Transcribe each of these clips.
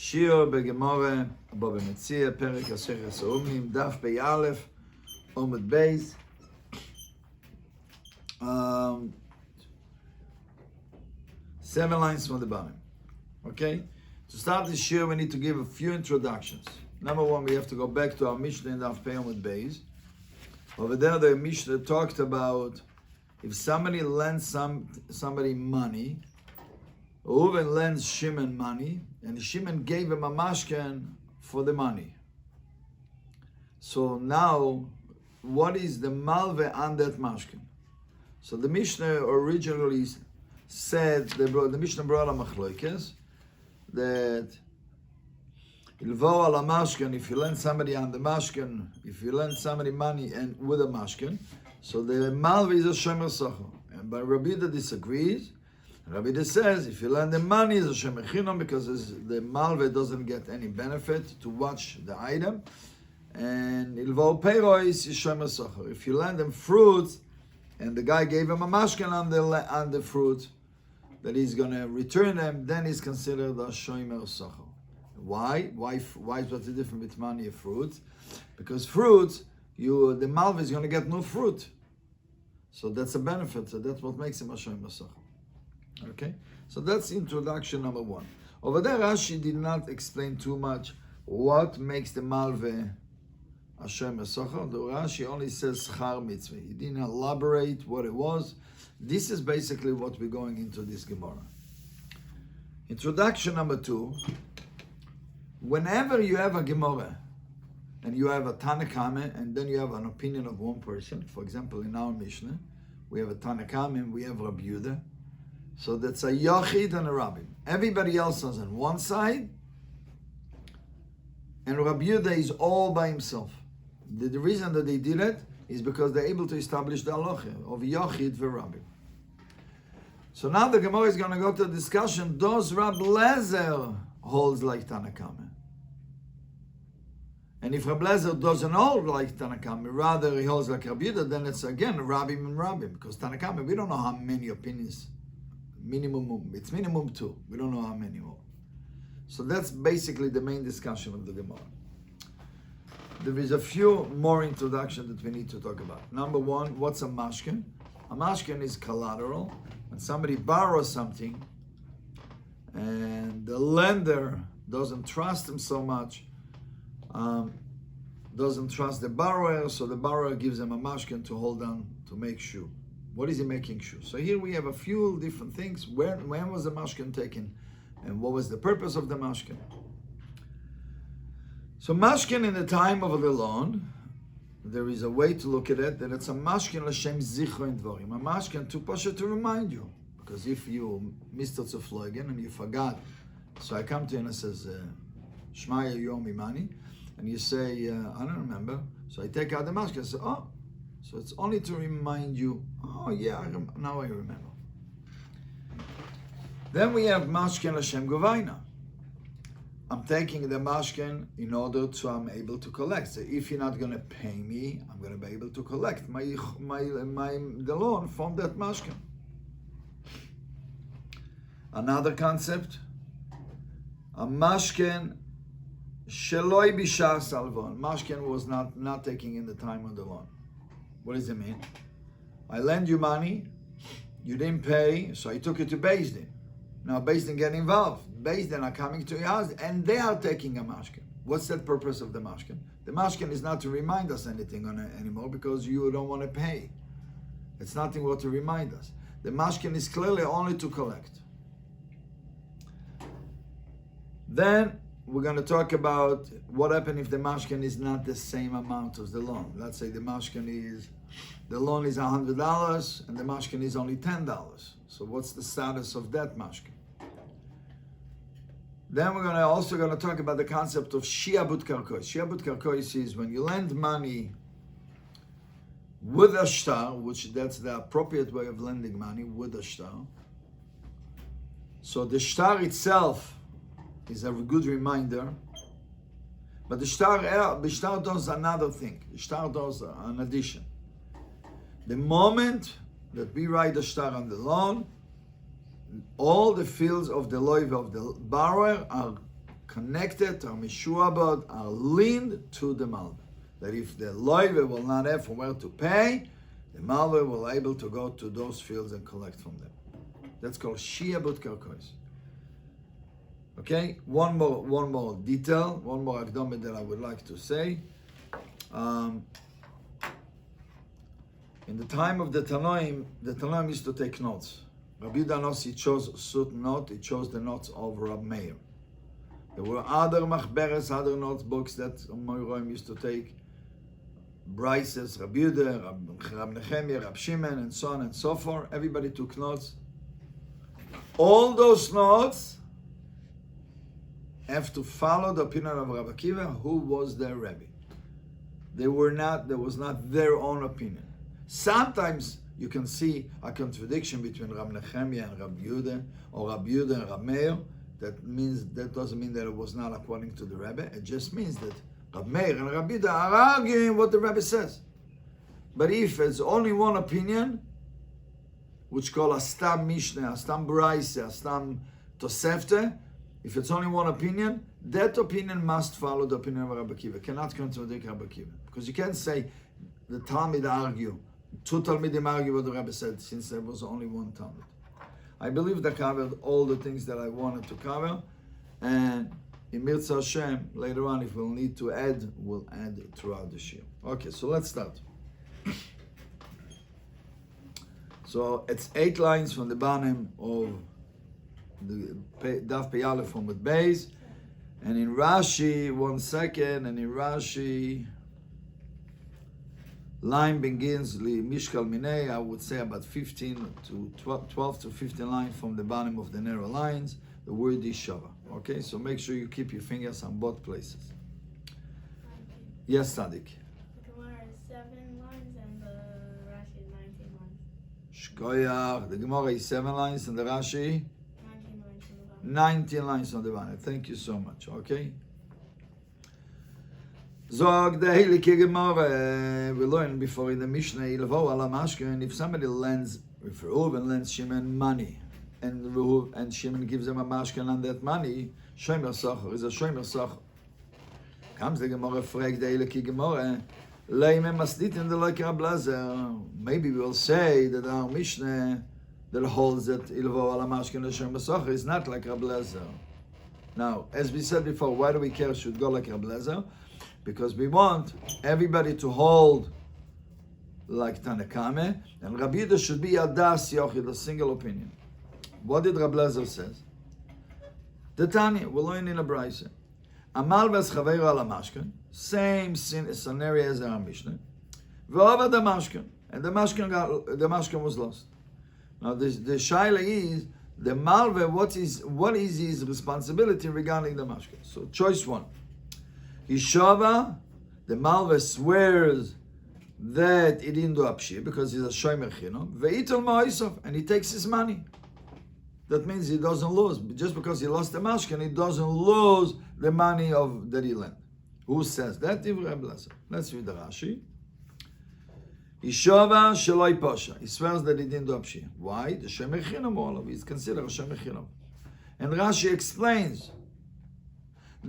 שיעור בגמרא, בו במציע, פרק מסכת אומנים, דף פ"א, עמוד בייס. 7 lines from the bottom. Okay? To start this shiur, we need to give a few introductions. Number one, we have to go back to our Mishnah in Daf Pei Amud Beis. Over there, the Mishnah talked about if somebody lends somebody money, Reuven lends Shimon money, and Shimon gave him a mashken for the money. So now, what is the malve on that mashken? So the Mishnah originally said, the Mishnah brought a machlokes, that ilvo ala mashken, if you lend somebody on the mashken, if you lend somebody money and with a mashken, so the malve is a shemer sachar. And but Rabbi Yehuda disagrees. Rabbi Yehuda says if you lend them money, it's a shemer chinam because the malve doesn't get any benefit to watch the item. And ilvo peiro is shemer sachar. If you lend them fruits, and the guy gave him a mashken on the fruit that he's going to return them, then he's considered a shomer sachar. Why? Why is what's the difference between money and fruits? Because fruits, the malve is going to get no fruit. So that's a benefit. So that's what makes him a shomer sachar. Okay? So that's introduction number one. Over there, Rashi did not explain too much what makes the malve a shomer sachar. The Rashi only says schar mitzvah. He didn't elaborate what it was. This is basically what we're going into this Gemara. Introduction number two. Whenever you have a Gemara and you have a Tanakame and then you have an opinion of one person, for example, in our Mishnah, we have a Tanakame and we have Rabbi Yehuda. So that's a Yachid and a Rabbi. Everybody else is on one side and Rabbi Yehuda is all by himself. The reason that they did it is because they're able to establish the halacha of Yachid and Rabbi. So now the Gemara is going to go to the discussion, does Rab Lezer holds like Tanakame? And if Rab Lezer doesn't hold like Tanakame, rather he holds like Rabbi Yehuda, then it's again Rabbim and Rabbim. Because Tanakame, we don't know how many opinions. It's minimum 2. We don't know how many more. So that's basically the main discussion of the Gemara. There is a few more introductions that we need to talk about. Number one, what's a mashken? A mashken is collateral. When somebody borrows something and the lender doesn't trust him so much, doesn't trust the borrower, so the borrower gives him a mashken to hold on to make sure. What is he making sure? So here we have a few different things. When was the mashken taken? And what was the purpose of the mashken? So mashken in the time of the loan, there is a way to look at it, that it's a mashken l'shem zichron dvarim. A mashken to remind you. Because if you missed to fliegen and you forgot, so I come to you and I says, Shmaya, you owe me money. And you say, I don't remember. So I take out the mashken and say, oh, so it's only to remind you, oh yeah, now I remember. Then we have mashken l'shem govaina. I'm taking the mashken in order to I'm able to collect. So if you're not going to pay me, I'm going to be able to collect the loan from that mashken. Another concept, a mashken sheloi bishar salvon. Mashken was not taking in the time of the loan. What does it mean? I lend you money, you didn't pay, so I took it to Beis Din. Now Beis Din get involved. Beis Din are coming to your house and they are taking a mashken. What's the purpose of the mashken? The mashken is not to remind us anything anymore because you don't want to pay. It's nothing what to remind us. The mashken is clearly only to collect. Then we're going to talk about what happens if the mashken is not the same amount as the loan. Let's say the loan is $100 and the mashken is only $10. So what's the status of that mashken? Then we're also going to talk about the concept of shiabut karkois. Shiabut karkois is when you lend money with a shtar, which that's the appropriate way of lending money, with a shtar. So the shtar itself is a good reminder, but the shtar does another thing. The shtar does an addition. The moment that we write the shtar on the loan, all the fields of the loiv of the borrower are connected, are mishuabad, are linked to the malve. That if the loive will not have from where to pay, the malve will be able to go to those fields and collect from them. That's called shiabut karkois. Okay, one more detail, one more akdome that I would like to say. In the time of the Tanoim used to take notes. Rabbi Danos, he chose certain note, he chose the notes of Rab Meir. There were other machberes, other notebooks that Moiroim used to take. Brises, Rabbi Yehuda, Rab Nechemia, Rab Shimon, and so on and so forth. Everybody took notes. All those notes have to follow the opinion of Rabbi Akiva, who was their Rebbe. There was not their own opinion. Sometimes you can see a contradiction between Rab Nechemia and Rab Yehuda, or Rab Yehuda and Rab Meir. That doesn't mean that it was not according to the Rebbe. It just means that Rab Meir and Rab Yehuda are arguing what the Rebbe says. But if it's only one opinion, which called a stam mishnah, a stam braise, a stam tosefte, if it's only one opinion, that opinion must follow the opinion of Rabbi Akiva. Cannot contradict Rabbi Akiva. Because you can't say the Talmud argue, two Talmidim argue what the Rebbe said, since there was only one Talmud. I believe that covered all the things that I wanted to cover, and in Mirza Hashem, later on, if we'll need to add, we'll add throughout the shiur. Okay, so let's start. So it's 8 lines from the bottom of the Daf Pei Aleph from with Beis, and in Rashi, 1 second, and in Rashi, line begins li mishkal minei, I would say about 15 to 12 to 15 lines from the bottom of the narrow lines. The word is shava. Okay, so make sure you keep your fingers on both places. Yes, Sadik. The Gemara is 7 lines and the Rashi is 19 lines. Shkoyach. The Gemara is 7 lines and the Rashi 19 lines on the bottom. 19 lines on the bottom. Thank you so much. Okay. Zog the Heilige Gemara. We learned before in the Mishnah, Ilvo ala Mashkin, if somebody lends, if Reuven lends Shimon money, and Shimon gives him a mashkan on that money, Shomer Socher is a Shomer Socher. Comes the Gemara, fragt the Heilige Gemara, Leime Masdit in the Lekar Blazer. Maybe we'll say that our Mishnah that holds that Ilvo ala Mashkin and Shomer Socher is not like Rab Lezer. Now, as we said before, why do we care should go like Rab Lezer? Because we want everybody to hold like Tanakame, and Rabbi Yehuda should be Adas Yochid, a single opinion. What did Rab Lezer says? The Tanya, we're learning in a Braise. Amal ves chaveiro ala mashkan, same scenario as our Mishnah. V'ova the mashkan, and the mashkan was lost. Now the shaila is the malve. What is his responsibility regarding the mashkan? So choice 1. Hishava, the malve swears that he didn't do apshir because he's a shomer chinam. Ve'itel ma'isov, and he takes his money. That means he doesn't lose. Just because he lost the mashkan, he doesn't lose the money that he lent. Who says that? Let's read the Rashi. Hishava sheloi posha. He swears that he didn't do apshir. Why? The shomer chinam all of he's considered a shomer chinam. And Rashi explains. A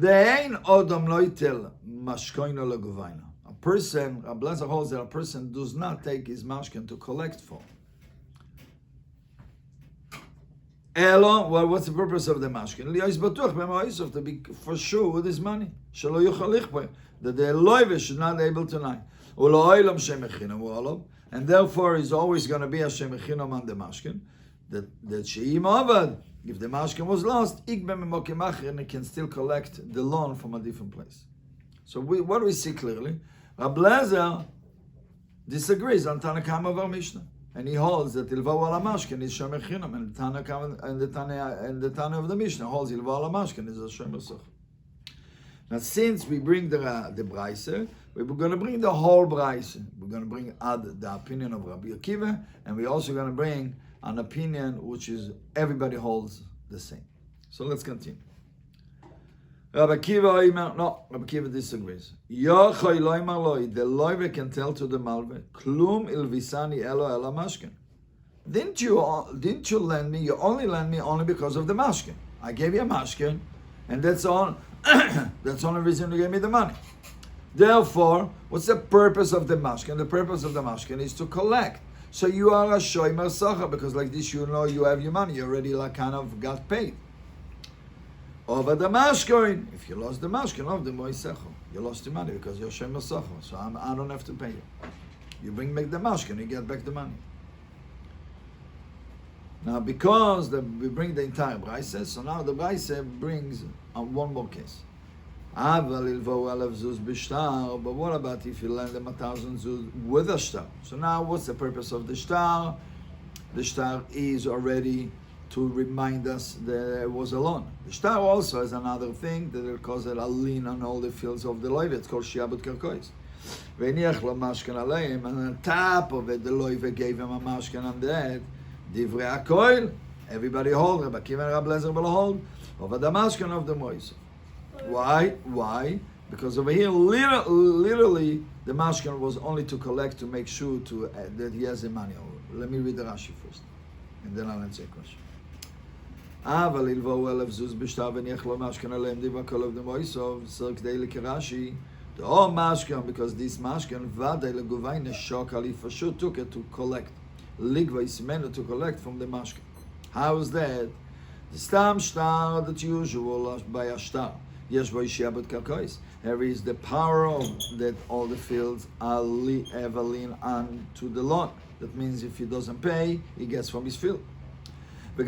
person, Rab Lezer holds that a person does not take his mashkan to collect for. Elo, well, what's the purpose of the mashkan? To be for sure with his money. That the loive should not be able to lie. And therefore is always going to be a shemechinam on the mashkan. That she'im avad. If the mashkan was lost, and it can still collect the loan from a different place. So what do we see clearly? Rab Lezer disagrees on Tanakam of our Mishnah, and he holds that Ilva ala mashkan is shomer chinam, and the Tana of the Mishnah holds Ilva ala mashkan is a shomer socher. Now, since we bring the Braise, we're going to bring the whole Braise. We're going to add the opinion of Rabbi Akiva, and we're also going to bring an opinion which is everybody holds the same. So let's continue. Rabbi Akiva disagrees. The loive can tell to the malve, klum ilvisani elo ela mashkin. Didn't you lend me? You only lend me only because of the mashkin. I gave you a mashkin, and that's all. That's the only reason you gave me the money. Therefore, what's the purpose of the mashkin? The purpose of the mashkin is to collect. So you are a shomer sacha, because like this you know you have your money. You already like kind of got paid. Over the mashkin, if you lost the mashkin, of the moisecho, you lost the money because you're shomer sacha. So I don't have to pay you. You bring back the mashkin, you get back the money. Now, because we bring the entire brayse, so now the brayse brings one more case. But what about if you lend them 1,000 zuz with a shtar? So now, what's the purpose of the shtar? The shtar is already to remind us that it was a loan. The shtar also has another thing that it causes a lien on all the fields of the loive. It's called shiabut karkois. And on top of it, the loive gave him a mashkan on that. Divrei HaKoil, everybody hold, Rabbi Akiva and Rabbi Lezer will hold, over the mashkan of the moise. Why? Because over here, literally, the mashkan was only to collect, to make sure that he has the money. Let me read the Rashi first, and then I'll answer your question. אבל ילבואו 1,000 זוז בשטר וניח לו משכן עליהם דיבר כל עובדי מויסוב, סר כדי לקרש"י, the whole mashkan, because this mashkan, ודאי לגובי נשוק עלי, פשוט took it to collect. Ligva is meant to collect from the mashkin. How is that? The stam shtar that usual by a shtar. Yes, by shiabut karkois. There is the power of that all the fields are ever lean on to the loan. That means if he doesn't pay, he gets from his field. And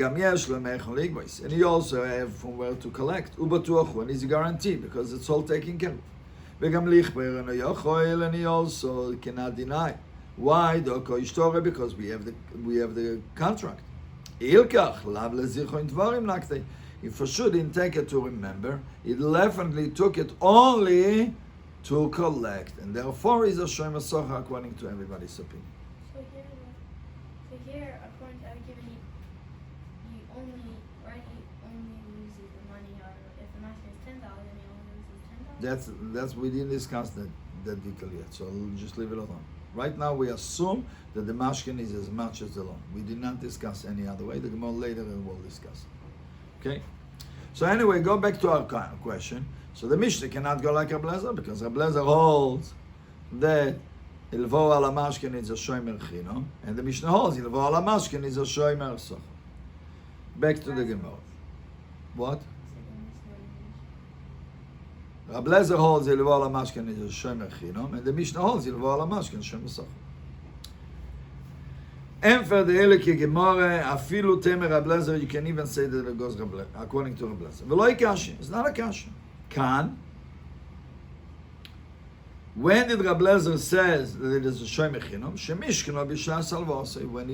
he also have from where to collect. And he's guaranteed because it's all taken care of. And he also cannot deny. Why? Because we have the contract. If for sure didn't take it to remember, it definitely took it only to collect, and therefore is a shomer socha according to everybody's opinion. So here, according to Akiva, he only loses the money. Or if the mashkin is 10,000, he only loses 10,000. That's we didn't discuss that detail yet, so I'll just leave it alone. Right now we assume that the mashkin is as much as the loan. We did not discuss any other way. The Gemara later we'll discuss. Okay? So anyway, go back to our question. So the Mishnah cannot go like Rabbi Lezer, because Rabbi Lezer holds that Ilvo ala mashkin is a shomer chino, and the Mishnah holds Ilvo ala mashkin is a shomer soch. Back to the Gemara. What? Rabbi Lezer holds Ilvo ala mashkin is a shomer chino, and the Mishnah holds Ilvo ala mashkin shomer soch. And for the Eliki Gemara, afilu temer Rabbi Lezer, you can even say that it goes according to Rabbi Lezer. V'lo ikashi, it's not a kashi. Kan. When did Rabbi Lezer says that it is a shomer chinam? Shemishkeno b'shas alvosei. When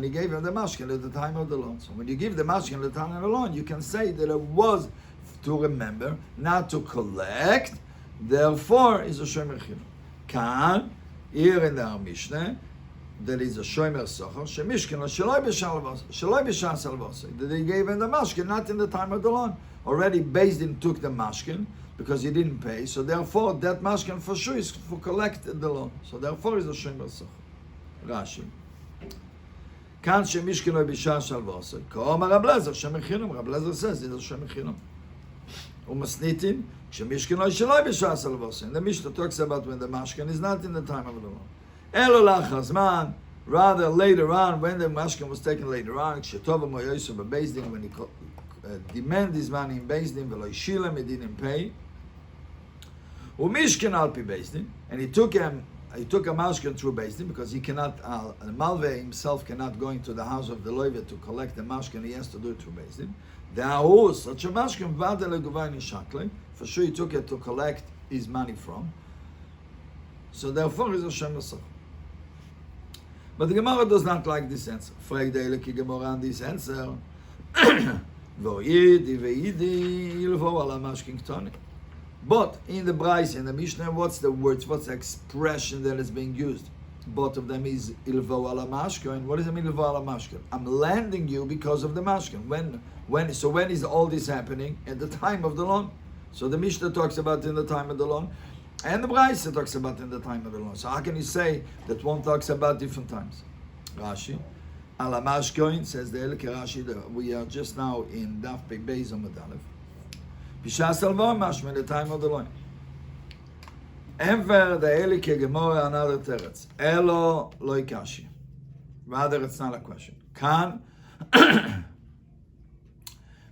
he gave him the mashkin at the time of the loan. So when you give the mashkin at the time of the loan, you can say that it was to remember, not to collect. Therefore, is a shomer chinam. Kan, here in the Mishnah, that is a shomer socher. Shemishkeno sheloi b'shas alvosei. That he gave him the mashkin not in the time of the loan. Already Beis Din took the mashkin because he didn't pay, so therefore that mashkin for sure is for collect the loan. So therefore is a shomer socher. Rashi. Kan shemishkeno b'shas alvosei. K'omar Rabbi Lezer shomer chinam. Rabbi Lezer says it's a shomer chinam. Umasnitin shemishkeno sheloi b'shas alvosei. And the Mishnah talks about when the mashkin is not in the time of the loan. Elo lachazman. Rather later on, when the mashkin was taken later on, Kshetova Moyosef Beis Din, when he demand his money in Beis Din, v'lo yishilem, he didn't pay. Umishkin al pi Beis Din, and he took a mashkin through Beis Din because he cannot, the Malveh himself cannot go into the house of the loive to collect the mashkin. He has to do it through Beis Din. Da'ahu, such a mashkin v'ada leguvay nishakle. For sure, he took it to collect his money from. So therefore, he's a shomer socher. But the Gemara does not like this answer. Frag the Eliki Gemara on this answer. But in the Bryce, in the Mishnah, what's the words, what's the expression that is being used? Both of them is ilvo ala mashkin. What does it mean, ilvo ala mashkin? I'm lending you because of the mashkin. When is all this happening? At the time of the loan. So the Mishnah talks about in the time of the loan, and the Bryce talks about in the time of the loan. So how can you say that one talks about different times? Rashi. Ala mashkin says the Elke Rashi. We are just now in Daf Beis Amud Aleph. Bishas alvo mashma the time of the loin. Enver the eli kegemore another teretz. Elo lo ikashi. Rather, it's not a question. Kan,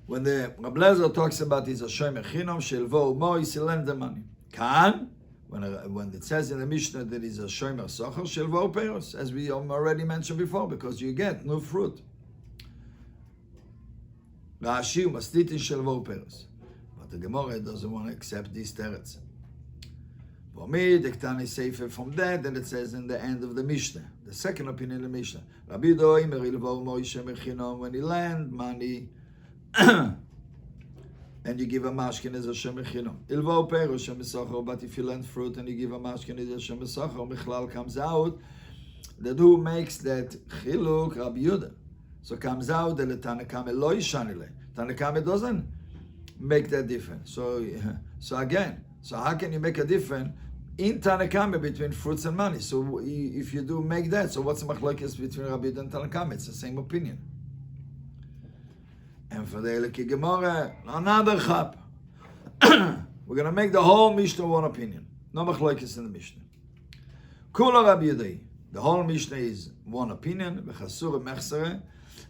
when the Reb Lezer talks about his Hashem Echinam Shelvo Mo, he lend the money. Kan, when it says in the Mishnah that he's a Shomer Socher Shelvo Peros, as we already mentioned before, because you get no fruit. Rashi Mastitin Shelvo Peros. But the Gemara doesn't want to accept these teretz. For me, the Ketani Sefer from that, then it says in the end of the Mishnah, the second opinion of the Mishnah. Rabbi Doimer Ilvo Moishe Mechinom, when he lend money, and you give a mashkin as a Shem Mechinom. Ilvo Pero Shem Mesocho, but if you lend fruit and you give a mashkin as a Shem Mesocho, Mechlal comes out that who makes that Chiluk Rabbi Yehuda. So comes out that the Tanakame Lo Yishanile. Tanakame doesn't make that difference. So again, so how can you make a difference in Tanakame between fruits and money? So if you do make that, so what's the machlokes between Rabbi Yehuda and Tanakame? It's the same opinion. And for the Eliki Gemara, another chap. We're going to make the whole Mishnah one opinion. No machlokes in the Mishnah. Kula Rabbi Yehuda. The whole Mishnah is one opinion, v'chasura mechsere,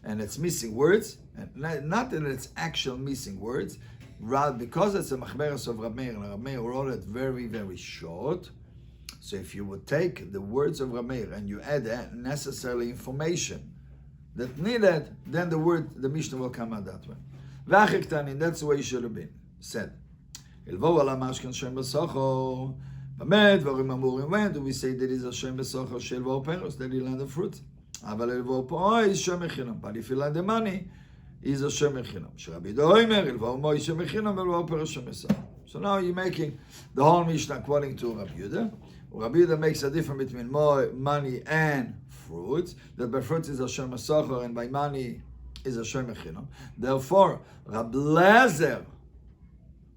and it's missing words. And not that it's actual missing words, rather because it's a machberes of Rab Meir, and Rab Meir wrote it very, very short. So if you would take the words of Rab Meir and you add necessary information that needed, then the Mishnah will come out that way. V'achiktanin, that's the way it should have been said. Ilvo ala mashkan shem b'socho, b'med v'orim amurim, when do we say that is a shem b'socho shel vo peros, that he lend the fruit? Aval ilvo po is shem echinam, but if you lend the money, is a Shem Echinam. Shrabi Doimer, Ilvo Mo Shem Echinam, Ilvo Pero Shem Esach. So now you're making the whole Mishnah according to Rabbi Yehuda. Rabbi Yehuda makes a difference between money and fruits. That by fruits is a Shem Esach, and by money is a Shem Echinam. Therefore, Reb Lezer,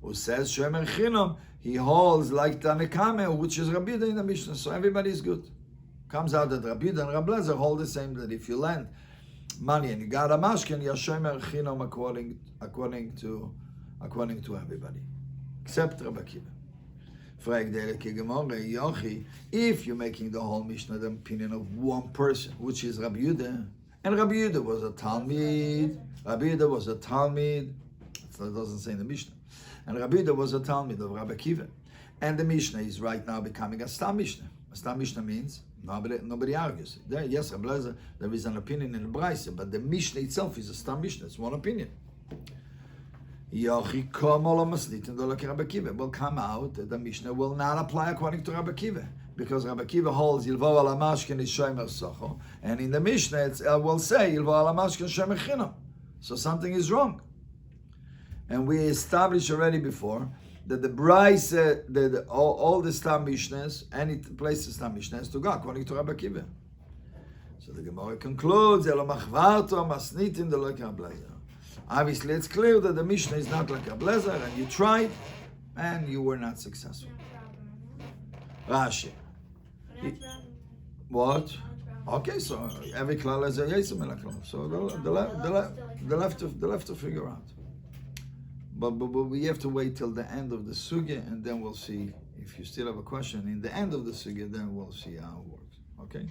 who says Shem Echinam, he holds like Tanakame, which is Rabbi Yehuda in the Mishnah. So everybody is good. Comes out that Rabbi Yehuda and Reb Lezer hold the same, that if you lend money and you got a mashkin, you're shomer chinam according to everybody, except Rabbi Akiva. If you're making the whole Mishnah the opinion of one person, which is Rabbi Yehuda, and Rabbi Yehuda was a Talmid, so it doesn't say in the Mishnah, and Rabbi Yehuda was a Talmid of Rabbi Akiva, and the Mishnah is right now becoming a Stam Mishnah. A Stam Mishnah means nobody argues. Yes, Reb Lezer, there is an opinion in the Braise, but the Mishnah itself is a Stam Mishnah. It's one opinion. Will come out that the Mishnah will not apply according to Rabbi Akiva, because Rabbi Akiva holds Ilvo ala mashkin is shomer socho, and in the Mishnah it will say Ilvo ala mashkin shomer chinam. So something is wrong. And we established already before that the Braise, that all the Stam Mishnahs, any place the Stam Mishnah has to go according to Rabbi Akiva. So the Gemara concludes, obviously it's clear that the Mishnah is not like Reb Lezer, and you tried, and you were not successful. Rashi. What? Okay, so every klal has a yesem in a klal. So the left to figure out. But we have to wait till the end of the sugya, and then we'll see. If you still have a question in the end of the sugya, then we'll see how it works. Okay?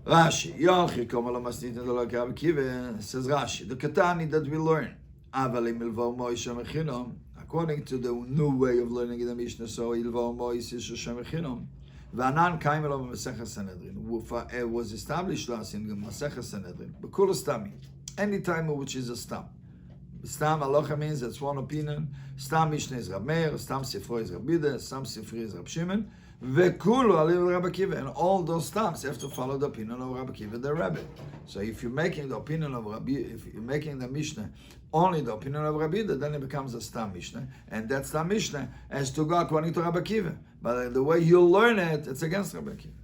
Rashi, says Rashi, the Katani that we learn, according to the new way of learning in the Mishnah, so Ilvo Mois is Shem Echinom. V'anan Kaimelov Masechah Sanhedrin was established last in Masechah Sanhedrin. B'kul Stami, any time which is a stam. Stam Alocha means that's one opinion. Stam Mishnah is Rab Meir, Stam Sifro is Rab Yehuda, Stam Sifri is Rab Shimon. V'kulu Alil Rabbi Akiva, and all those stams have to follow the opinion of Rabbi Akiva, the Rebbe. So if you're making the opinion of Rabbi, if you're making the Mishnah only the opinion of Rabbi Yehuda, then it becomes a Stam Mishnah, and that Stam Mishnah has to go according to Rabbi Akiva. But the way you learn it, it's against Rabbi Akiva.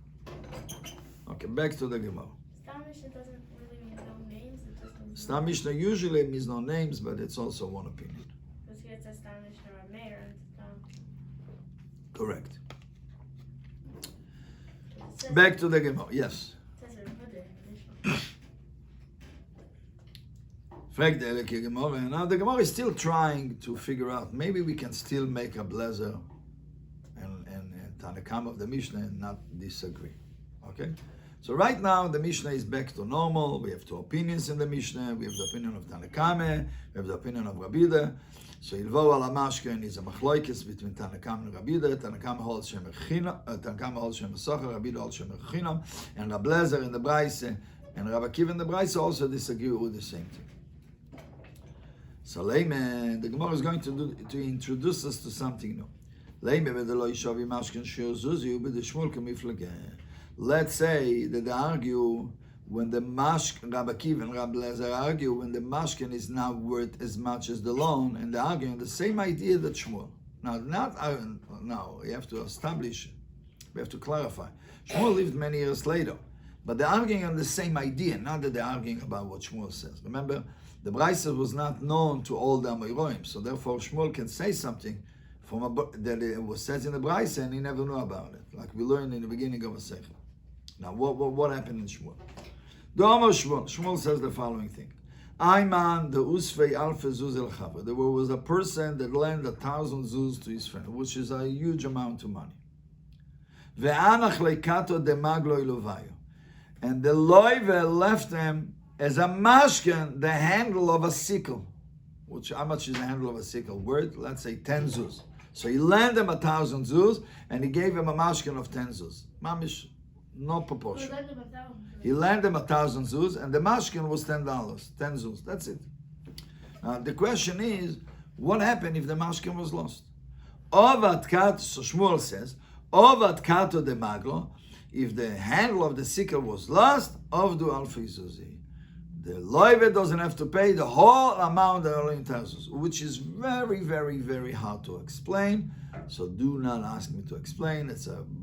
Okay, back to the Gemara. Stam Mishnah doesn't really mean no names. It just means Stam Mishnah usually means no names, but it's also one opinion. because here it says Stam Mishnah or Meir and Stam. Correct. It says, Back to the Gemara. Yes. it says it Yehuda in Mishnah. Now the Gemara is still trying to figure out, maybe we can still make a blazer and Tanakam of the Mishnah and not disagree. Okay? So right now the Mishnah is back to normal. We have two opinions in the Mishnah. We have the opinion of Tanakame, we have the opinion of Rabbi Yehuda. So Ilvo al Amashken is a machloikis between Tanakam and Rabbi Yehuda. Tanakam holds Shem Socher, Rabbi Yehuda holds Shem Chinam, and Rabbi Lezer in the Braise and Rabbi Akiva in the Braise also disagree with the same thing. So Leime, the Gemara is going to introduce us to something new. Let's say that they argue when the Mashkin, Rabbi Akiva and Rabbi Lezer argue when the Mashkin is not worth as much as the loan, and they're arguing the same idea that Shmuel. Now, we have to establish, we have to clarify. Shmuel lived many years later, but they're arguing on the same idea, not that they're arguing about what Shmuel says. Remember, the Brisa was not known to all the Amoraim, so therefore Shmuel can say something that it was said in the Brisa and he never knew about it, like we learned in the beginning of a Seichel. Now, what happened in Shmuel? Shmuel says the following thing. Ayman the Usvei Alfe Zuz El Chaver. There was a person that lent 1,000 zuz to his friend, which is a huge amount of money. Ve'anach leikato de maglo iluvayo. And the loive left him as a mashken, the handle of a sickle. Which, how much is the handle of a sickle? Worth, let's say 10 zuz. So he lent him 1,000 zuz, and he gave him a mashken of 10 zuz. Mamish, no proportion. He lent him 1,000 zuz, and the mashkin was $10, 10 zuz. That's it. Now the question is, what happened if the mashkin was lost? Ovad kat, so Shmuel says, Ovad kato de maglo, if the handle of the sickle was lost, ovdu alfi zuzi. The loive doesn't have to pay the whole amount that only 10 zuz, which is very, very, very hard to explain. So do not ask me to explain.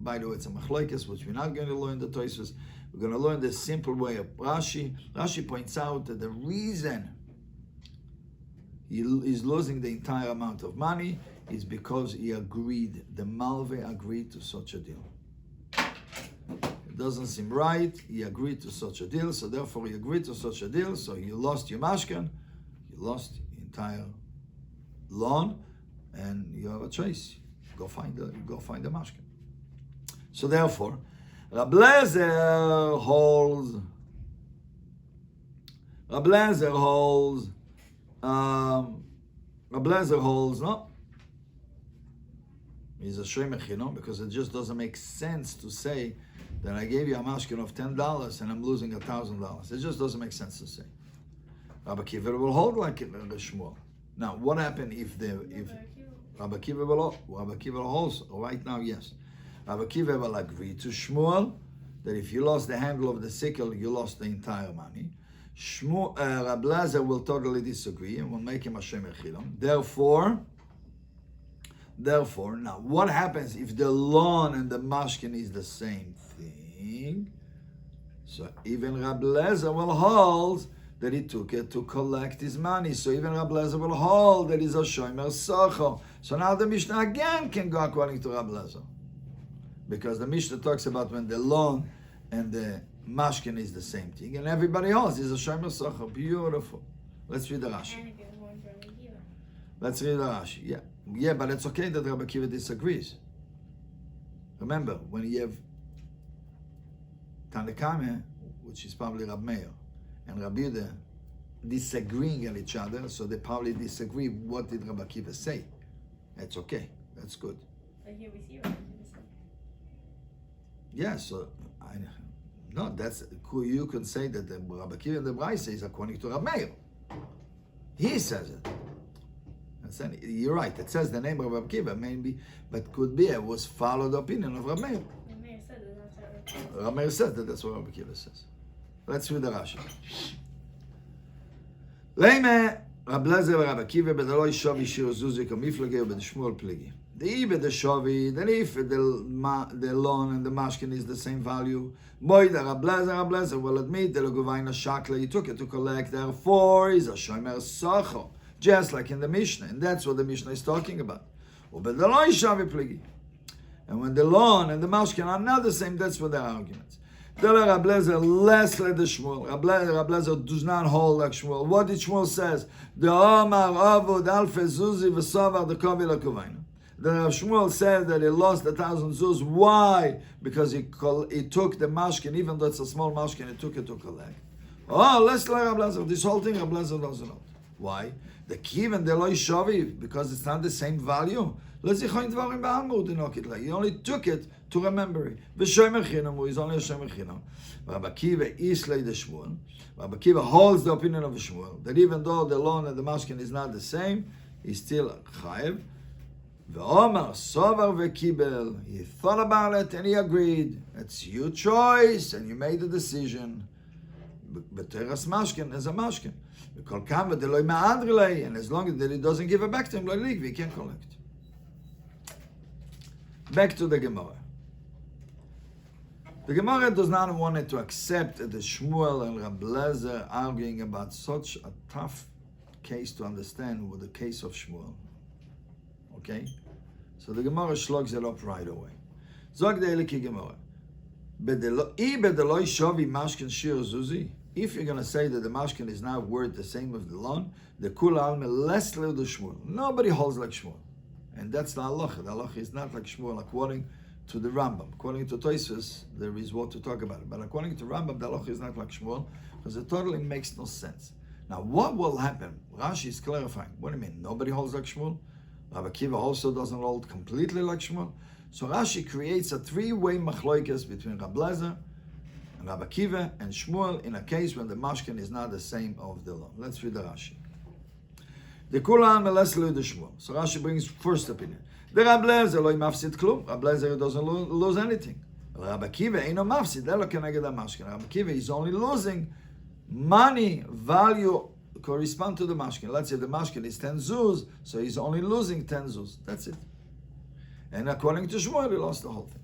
By the way, it's a machlokes, which we're not going to learn the Tosfos. We're going to learn the simple way of Rashi. Rashi points out that the reason he is losing the entire amount of money is because he agreed, the Malve agreed to such a deal. It doesn't seem right, he agreed to such a deal, so therefore he agreed to such a deal, so you lost your mashkan, you lost the entire loan, and you have a choice. Go find the mashkan. So therefore, Rabbi Lezer holds, no. He's a shemech, because it just doesn't make sense to say that I gave you a mashkin of $10 and I'm losing $1,000. It just doesn't make sense to say. Rabbi Akiva will hold like Shmuel. Now, what happened if Rabbi Akiva holds right now? Yes. Rabbi Akiva will agree to Shmuel that if you lost the handle of the sickle, you lost the entire money. Rabbi Lezer will totally disagree and will make him a shemech chilom. Therefore, now what happens if the loan and the mashkin is the same thing? So even Rabbi Lezer will hold that he took it to collect his money. So even Rabbi Lezer will hold that he's a shomer socho. So now the Mishnah again can go according to Rabbi Lezer, because the Mishnah talks about when the loan and the mashkin is the same thing, and everybody else is a shomer socho. Beautiful. Let's read the Rashi. Let's read the Rashi. Yeah, but it's okay that Rabbi Akiva disagrees. Remember, when you have Tanakame, which is probably Rabbi Meir, and Rabbi Yehuda disagreeing at each other, so they probably disagree. What did Rabbi Akiva say? That's okay. That's good. But here we see Rabbi Akiva say. Yeah, so you can say that the Rabbi Akiva and the Braise is according to Rabbi Meir. He says it. You're right. It says the name of Rabbi Akiva, maybe, but could be it was follow the opinion of Rabbi Meir. Rabbi Meir said that that's what Rabbi Akiva says. Let's read the Rashi. Leime Rabbi Lezer Rabbi Akiva b'deloi shovi shir zuzik amiflage b'deshmuel pligi. The b'deshovi, then if the loan and the mashkin is the same value, boy the Rabbi Lezer will admit that l'govayna shakla, he took it to collect. Therefore, he's a shomer socho. Just like in the Mishnah, and that's what the Mishnah is talking about. And when the loan and the mashkin are not the same, that's what their arguments. Rab Lezer less like the Shmuel. Rab Lezer does not hold like Shmuel. What did Shmuel says? The Omar Avod Alfe Zuzi V'Savar the Kovi L'Kuvaina. The Rav Shmuel said that he lost 1,000 zuz. Why? Because he took the mashkin, even though it's a small mashkin, he took it to collect. Oh, let's like Rab Lezer. This whole thing Rab Lezer doesn't know. Why? The kiven the loy shavi, because it's not the same value. He only took it to remember it. V'shomer chinam, he's only a shomer chinam. Rabbi Akiva is like the Shmuel. Rabbi Akiva holds the opinion of the Shmuel that even though the loan and the mashkin is not the same, he's still chayev. Ve'omar sovar ve'kibel. He thought about it and he agreed. It's your choice and you made the decision. B'teras mashkin is a mashkin. And as long as he doesn't give it back to him, he can't collect. Back to the Gemara. The Gemara does not want to accept that the Shmuel and Rab Lezer arguing about such a tough case to understand with the case of Shmuel. Okay? So the Gemara slugs it up right away. Zog the Eliki Gemara. If you're going to say that the mashkin is not worth the same of the loan, the kul alme less the Shmuel. Nobody holds like Shmuel. And that's the halacha. The halacha is not like Shmuel according to the Rambam. According to Tosfos, there is what to talk about it. But according to Rambam, the halacha is not like Shmuel because it totally makes no sense. Now, what will happen? Rashi is clarifying. What do you mean? Nobody holds like Shmuel? Rabbi Akiva also doesn't hold completely like Shmuel. So Rashi creates a three-way machloikas between Rab Lezer and Rabbi Akiva and Shmuel in a case when the mashkin is not the same of the law. Let's read the Rashi. The kulan meleslu the Shmuel. So Rashi brings first opinion. The Rab Lezer lo mafsid klum. Rab Lezer doesn't lose anything. Rabbi Akiva ain't no mafsid. Elo keneged mashkin. Rabbi Akiva is only losing money, value correspond to the mashkin. Let's say the mashkin is 10 zuz, so he's only losing 10 zuz. That's it. And according to Shmuel, he lost the whole thing.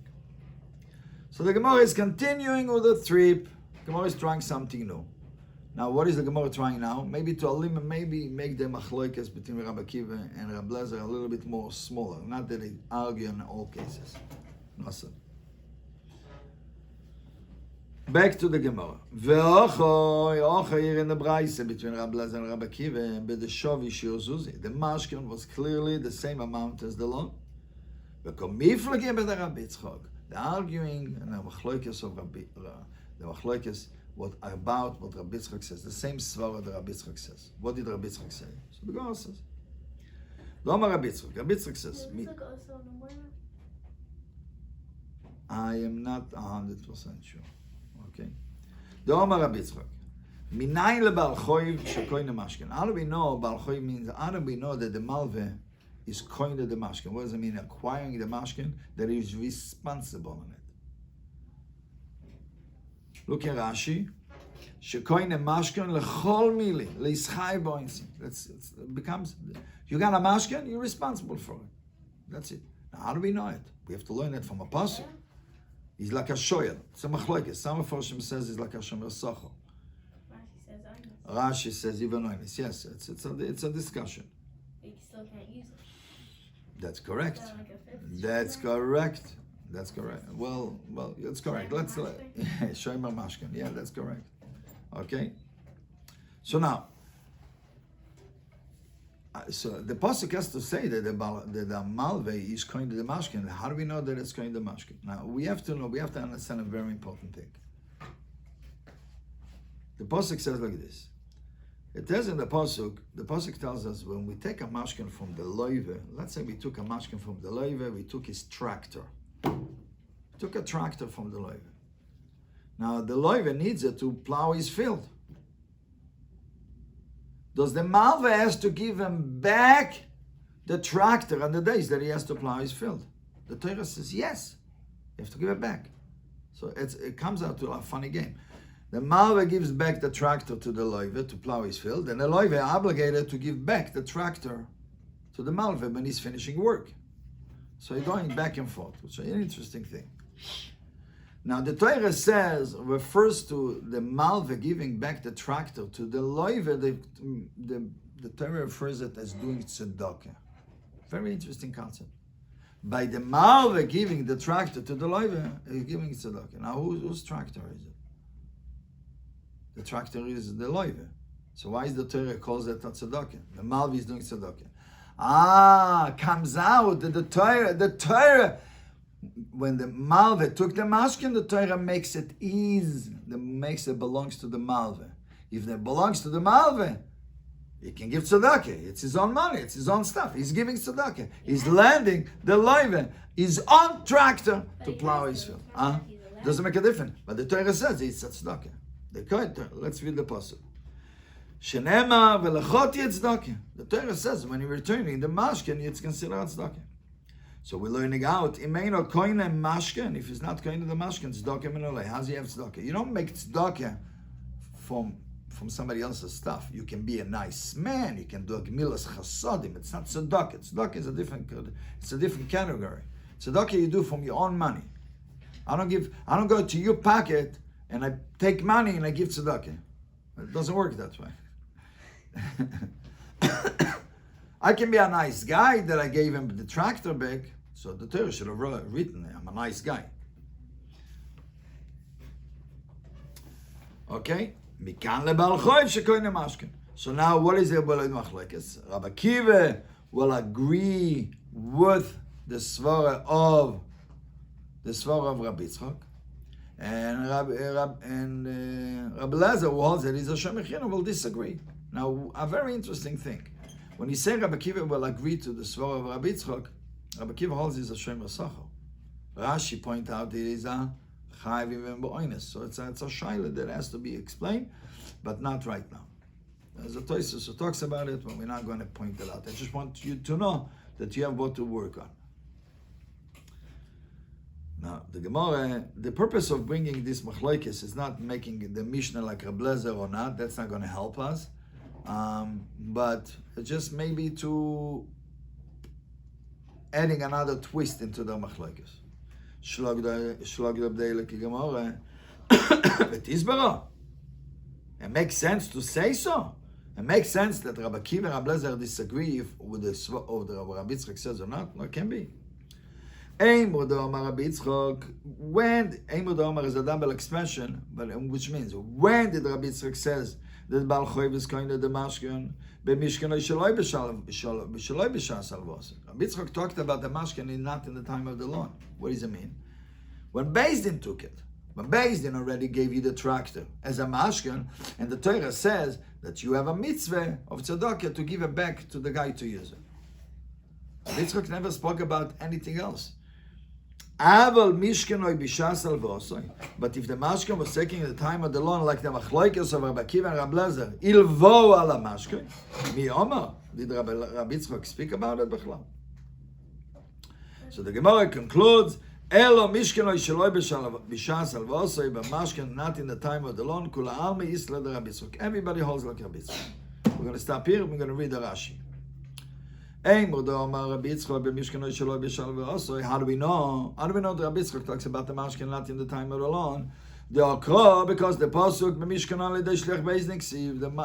So the Gemara is continuing with the trip. Gemara is trying something new. Now, what is the Gemara trying now? Maybe to eliminate, maybe make the machloikas between Rabbi Akiva and Rab Lezer a little bit more smaller. Not that they argue in all cases. No, sir. Back to the Gemara. Ve'ochoy here in the Braise between Rab Lezer and Rabbi Akiva, but the shovi shiur zuzi. The mashkin was clearly the same amount as the loan. The arguing and the machloikas of the machloikas what about what Rabbi Yitzchak says, the same svara that Rabbi Yitzchak says. What did Rabbi Yitzchak say? So the Gemara says. Loma Rabbi Yitzchak. Rabbi Yitzchak says. I am not 100% sure. Okay. Loma Rabbi Yitzchak. Minayin lebal choiv shekoyne mashkin. How do we know bal choiv means? How do we know that the malve is koyne the mashkin? What does it mean? Acquiring the mashkin, that he is responsible on it. Look at Rashi. Shekoyne mashkin lechol mili leischai boinsim. It becomes, you got a mashkin, you're responsible for it. That's it. Now, how do we know it? We have to learn it from a pasuk. He's like a shoyel. It's a machlokes. Some of Foshim says he's like a shomer socho. Rashi says even oinus. Yes, it's a discussion. But you still can't use it. That's correct. Like That's correct. That's correct. Well, that's correct. Let's shomer mashkin. Yeah, that's correct. Okay. So now, so the pasuk has to say that the malve is going to the mashkin. How do we know that it's going to the mashkin? Now we have to know. We have to understand a very important thing. The pasuk says like this. It says in the pasuk tells us when we take a mashkin from the loive. Let's say we took a mashkin from the loive. We took his tractor. We took a tractor from the loive. Now the loive needs it to plow his field. Does the malve has to give him back the tractor on the days that he has to plow his field? The Torah says yes, you have to give it back. So it comes out to a funny game. The malve gives back the tractor to the loive to plow his field, and the loive is obligated to give back the tractor to the malve when he's finishing work. So you're going back and forth, which is an interesting thing. Now the Torah refers to the malve giving back the tractor to the loive. The Torah refers it as doing tzedakah. Very interesting concept. By the malve giving the tractor to the loive, he's giving tzedakah. Now, whose tractor is it? The tractor is the loive. So why is the Torah calls it a tzedakah? The malve is doing tzedakah. Comes out that the Torah, when the malve took the mashkin, the Torah makes it makes it belongs to the malve. If it belongs to the malve, he can give tzedakah. It's his own money. It's his own stuff. He's giving tzedakah. He's landing the loive. He's on tractor to plow his field. Doesn't make a difference. But the Torah says it's a tzedakah. Let's read the pasuk. Shenema velachot tzedakah. The Torah says when you're returning the mashkin, it's considered tzedakah. So we're learning out imeino koine mashkin. If he's not koine the mashkin, tzedakah minolei. How's he have tzedakah? You don't make tzedakah from somebody else's stuff. You can be a nice man. You can do a gemilas chasodim. It's not tzedakah. Tzedakah is a different category. Tzedakah you do from your own money. I don't go to your pocket and I take money and I give tzedakah. It doesn't work that way. I can be a nice guy that I gave him the tractor back, so the Torah should have written, I'm a nice guy. Okay? So now what is it? Rabbi Akiva will agree with the svara of Rabbi Yitzchak, and Rabbi Lazar who holds that he's a Shem Echino will disagree. Now, a very interesting thing. When you say Rabbi Akiva will agree to the svara of Rabbi Yitzchak, Rabbi Akiva holds he's a Shem Echino. Rashi point out it is a Chayvim and B'oines. So it's a shaila that has to be explained, but not right now. There's a Tosfos who talks about it, but we're not going to point it out. I just want you to know that you have what to work on. Now, the Gemara, the purpose of bringing this machlokes is not making the Mishnah like Reb Lezer or not. That's not going to help us. But just maybe to adding another twist into the machlokes. It makes sense to say so. It makes sense that Rabbi Akiva and Rabbi Lezer disagree with the Rabbi Yitzchak says or not. No, it can be. When Rabbi Yitzchak, is a double expression, but which means when did Rabbi Yitzchak says that Baal Choiv is going to the Mashkin, b'mishkanoi shaloi b'shas alvos. Rabbi Yitzchak talked about the Mashkin not in the time of the law. What does it mean? When Beis Din took it, when Beis Din already gave you the tractor as a Mashkin, and the Torah says that you have a mitzvah of tzedakah to give it back to the guy to use it. Rabbi Yitzchak never spoke about anything else. But if the mashkin was taking the time of the law, like the machlokes of Rabbi Akiva and Rabbi Lezer, ilvo ala mashkin, mi Omar, did Rabbi Yitzchak speak about it? So the Gemara concludes, Elo mishkenoi sheloi b'shas alvosoi, but mashkin not in the time of the law, kula almi isla de Rabbi Yitzchak. Everybody holds like Rabbi Yitzchak. We're going to stop here, we're going to read the Rashi. How do we know? How do we know that Rabbi Yitzchak talks about the mashkin not in the time of the law? Because the pasuk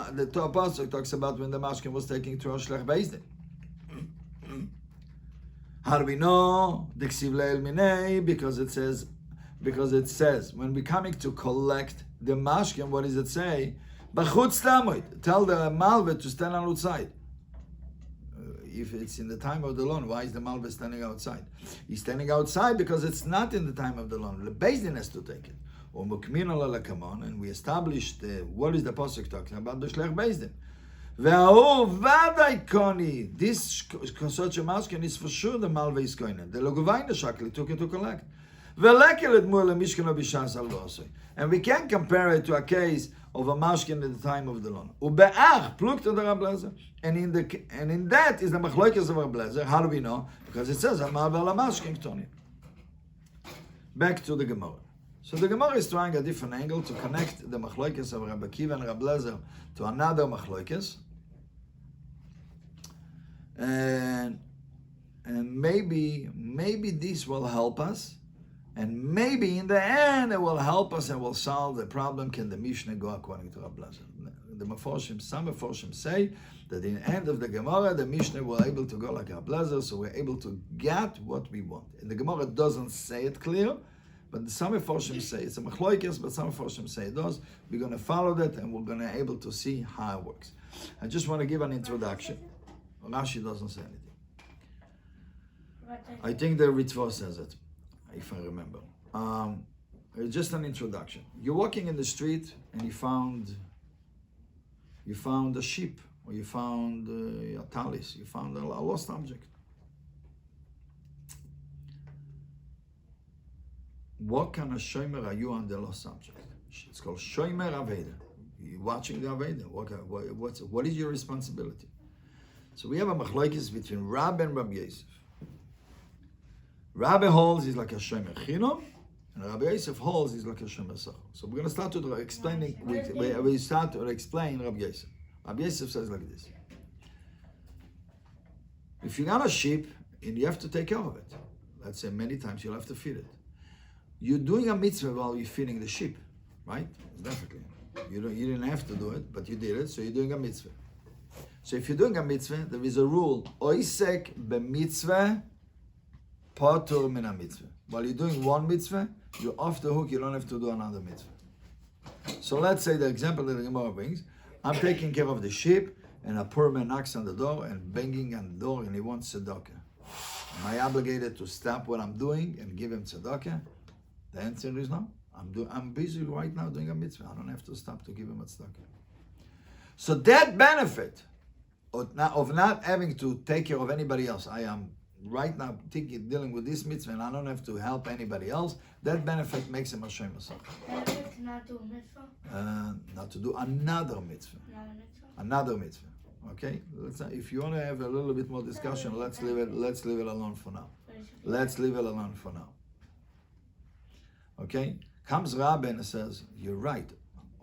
the pasuk talks about when the mashkin was taking to a shlech beis din. How do we know? Because it says when we're coming to collect the mashkin, what does it say? Tell the malvet to stand outside. If it's in the time of the law, why is the malva standing outside? He's standing outside because it's not in the time of the law. The Beis Din has to take it. And we established what is the pasuk talking about? The shlech Beis Din. This such a mashkin is for sure the malva is going. The logovaina shakli took it to collect. And we can compare it to a case of a mashkin at the time of the law. And in that is the machlokes of Rabbi Lezer. How do we know? Because it says mashkin. Back to the Gemara. So the Gemara is trying a different angle to connect the machlokes of Rabbi Akiva and Rabbi Lezer to another machlokes. And maybe this will help us. And maybe in the end it will help us and will solve the problem. Can the Mishnah go according to Rabbi Lezer? the Meforshim, some Meforshim say that in the end of the Gemara, the Mishnah were able to go like a blazer, so we're able to get what we want. And the Gemara doesn't say it clear, but some Meforshim say it's a machloikes, but some Meforshim say it does. We're going to follow that, and we're going to be able to see how it works. I just want to give an introduction. Rashi doesn't say anything. I think the Ritva says it, if I remember. It's just an introduction. You're walking in the street and you found a sheep, or you found a talis, you found a lost object. What kind of shomer are you on the lost object? It's called shomer aveda. You're watching the aveda. What is your responsibility? So we have a machlokes between Rab and Rabbi Yosef. Rabbi holds is like a shomer chinam, and Rabbi Yosef holds is like a shomer sachar. So we're going to start to explaining. We start to explain Rabbi Yosef. Rabbi Yosef says like this: if you got a sheep and you have to take care of it, let's say many times you'll have to feed it. You're doing a mitzvah while you're feeding the sheep, right? Definitely. You didn't have to do it, but you did it, so you're doing a mitzvah. So if you're doing a mitzvah, there is a rule: oisek b'mitzvah patur min mitzvah. While you're doing one mitzvah, you're off the hook. You don't have to do another mitzvah. So let's say the example that the Gemara brings: I'm taking care of the sheep, and a poor man knocks on the door and banging on the door, and he wants tzedakah. Am I obligated to stop what I'm doing and give him tzedakah? The answer is no. I'm busy right now doing a mitzvah. I don't have to stop to give him a tzedakah. So that benefit of not having to take care of anybody else, I am right now dealing with this mitzvah and I don't have to help anybody else, that benefit makes him a shomer sachar. Benefit to not do a mitzvah? Not to do another mitzvah. Another mitzvah. Okay? If you want to have a little bit more discussion, let's leave it alone for now. Let's leave it alone for now. Okay? Comes Rabbi and says, you're right.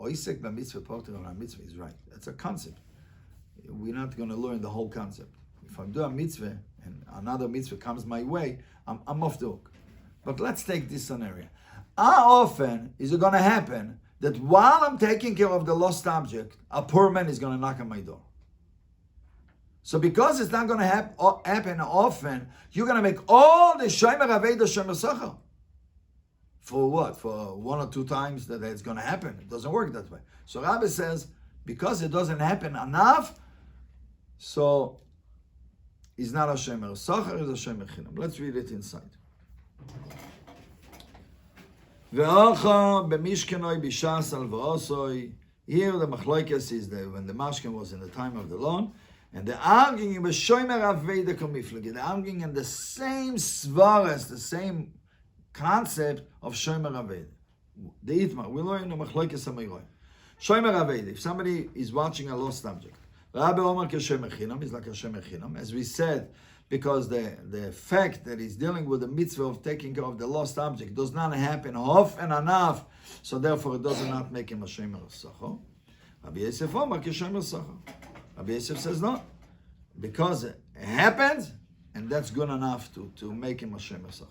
Oisek b'mitzvah poter on mitzvah is right. That's a concept. We're not going to learn the whole concept. If I'm doing a mitzvah and another mitzvah comes my way, I'm off the hook. But let's take this scenario. How often is it going to happen that while I'm taking care of the lost object, a poor man is going to knock on my door? So because it's not going to happen often, you're going to make all the shomer aveda shomer sachar. For what? For one or two times that it's going to happen. It doesn't work that way. So Rabbi says, because it doesn't happen enough, so it's not a shomer sachar, it's a shomer chinam. Let's read it inside. Ve'acha b'mishkenoi b'shas al v'osoi. Here the machlokes is that when the mashken was in the time of the loan, and the arguing was shomer aveda komiflagi. The arguing in the same svaras, the same concept of shomer aveda. The itmar, we learn the machlokes amayroy. Shomer aveda. If somebody is watching a lost object, Rabbi Omar keshomer chinam is like a shomer chinam, as we said, because the fact that he's dealing with the mitzvah of taking care of the lost object does not happen often enough, so therefore it does not make him a shomer sachar. Rabbi Yosef Omar keshomer sachar. Rabbi Yosef says no, because it happens, and that's good enough to make him a shomer sachar.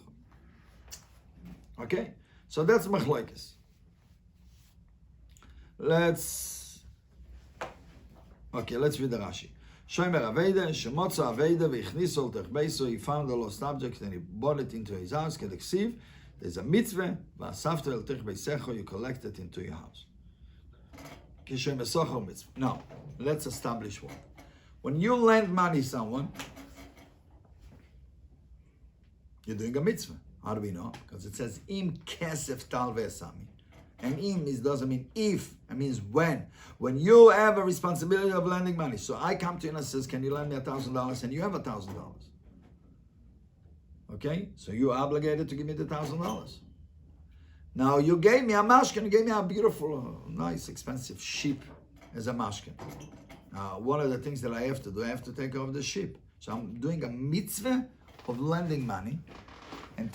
Okay, so that's machlokes. Let's read the Rashi. Shomer aveda, shemotza aveda, v'ichnisa l'tech beiso. He found a lost object and he brought it into his house. Kedeksiv, there's a mitzvah. V'asafta l'tech beisecho, you collect it into your house. Kishomer sachar mitzvah. Now, let's establish one. When you lend money to someone, you're doing a mitzvah. How do we know? Because it says im kesef tal ve'esami. And im doesn't mean if, it means when. When you have a responsibility of lending money. So I come to you and I says, can you lend me $1,000? And you have $1,000. Okay? So you're obligated to give me the $1,000. Now you gave me a mashkin, you gave me a beautiful, nice, expensive sheep as a mashkin. Now one of the things that I have to do, I have to take care of the sheep. So I'm doing a mitzvah of lending money. And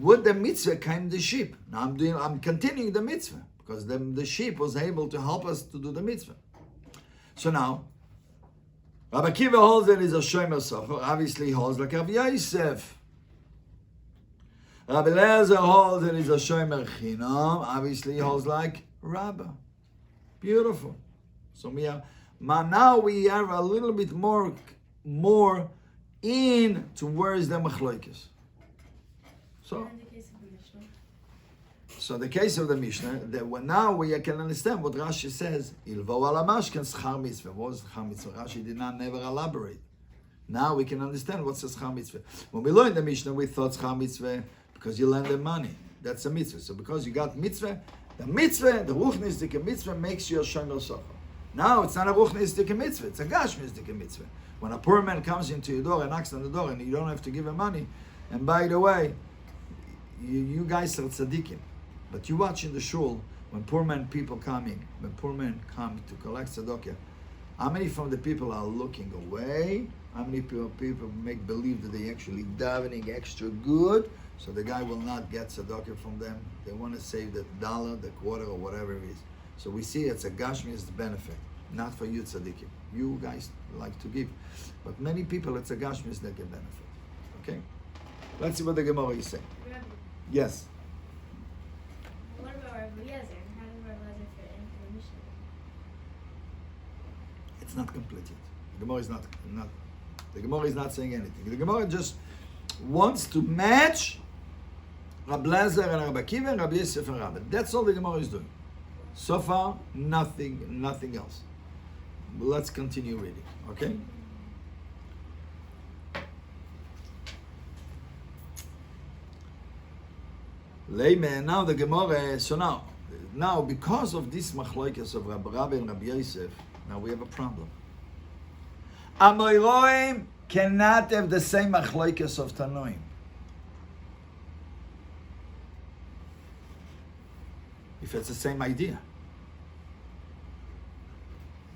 with the mitzvah came the sheep. Now I'm continuing the mitzvah because the sheep was able to help us to do the mitzvah. So now, Rabbi Kiva holds that he's a shomer sachar. Obviously, he holds like Rabbi Yosef. Rabbi Eliezer holds that he's a shomer chinam. Obviously, he holds like Rabbi. Beautiful. So now we are a little bit more in to where is the machlokes. So. And the case of the Mishnah. So the case of the Mishnah, now we can understand what Rashi says. Ilvo ala mashken schar mitzvah. What was schar mitzvah? Rashi did not never elaborate. Now we can understand what's a schar mitzvah. When we learned the Mishnah, we thought schar mitzvah because you lend them money. That's a mitzvah. So because you got mitzvah, the ruchnisdike mitzvah makes you a shomer socher. Now it's not a ruchnisdike mitzvah. It's a gashmisdike mitzvah. When a poor man comes into your door and knocks on the door, and you don't have to give him money. And by the way, you guys are tzaddikim. But you watch in the shul, when poor men come to collect tzedakah, how many from the people are looking away? How many people make believe that they actually davening extra good, so the guy will not get tzedakah from them? They want to save the dollar, the quarter, or whatever it is. So we see it's a gashmi's benefit, not for you tzaddikim. You guys like to give, but many people it's a gashmi's benefit. Okay, let's see what the Gemara is saying. Yes. What about Rabbi Eliezer? How does Rabbi Eliezer fit into the Mishnah? It's not complete yet. The Gemara is not saying anything. The Gemara just wants to match Rabbi Eliezer and Rabbi Akiva and Rabbi Yosef and Rabbi. That's all the Gemara is doing. So far, nothing else. But let's continue reading, okay? Now the Gemara, so now because of this machlokes of Rabbi and Rabbi Yosef, now we have a problem. Amoyroim cannot have the same machlokes of Tanoim. If it's the same idea.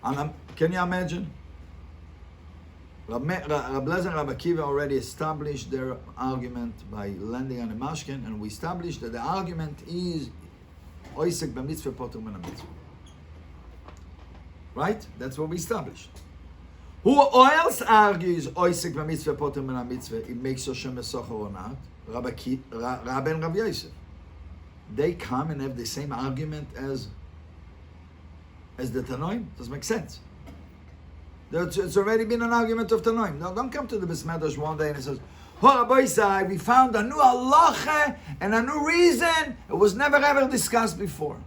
Can you imagine? Rabbi Eliezer and Rabbi Akiva already established their argument by landing on a mashken, and we established that the argument is oisek b'mitzvah poter min mitzvah. Right? That's what we established. Who else argues oisek b'mitzvah poter min mitzvah? It makes Hashem mesocher or not? Rabbi and Rabbi Yosef. They come and have the same argument as the Tanoim. Doesn't make sense. It's already been an argument of Tanoim. Now, don't come to the Besmedrash one day and it says, "Oh, Rabbi Isai, we found a new halacha and a new reason. It was never ever discussed before."